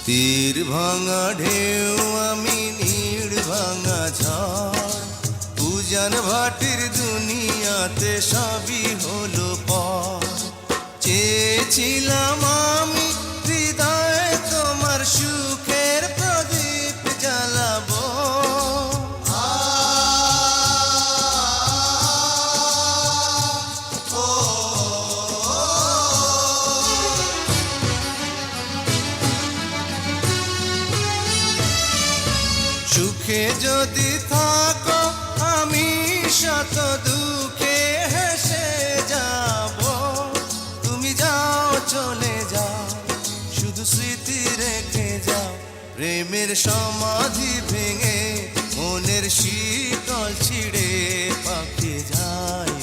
তীর ভাঙা ঢেউ আমি নীড় ভাঙা ঝড়, উজান ভাটির দুনিয়াতে সবই হলো পর। চেয়েছিলাম আমি হৃদয়ে তোমার সুখের প্রদীপ জ্বালাবো, সুখে যদি থাকো আমি শত দুঃখে হেসে যাব। তুমি যাও চলে যাও, শুধু স্মৃতি রেখে যাও। প্রেমের সমাধি ভেঙে মনের শীতল ছিঁড়ে পাখি যায়।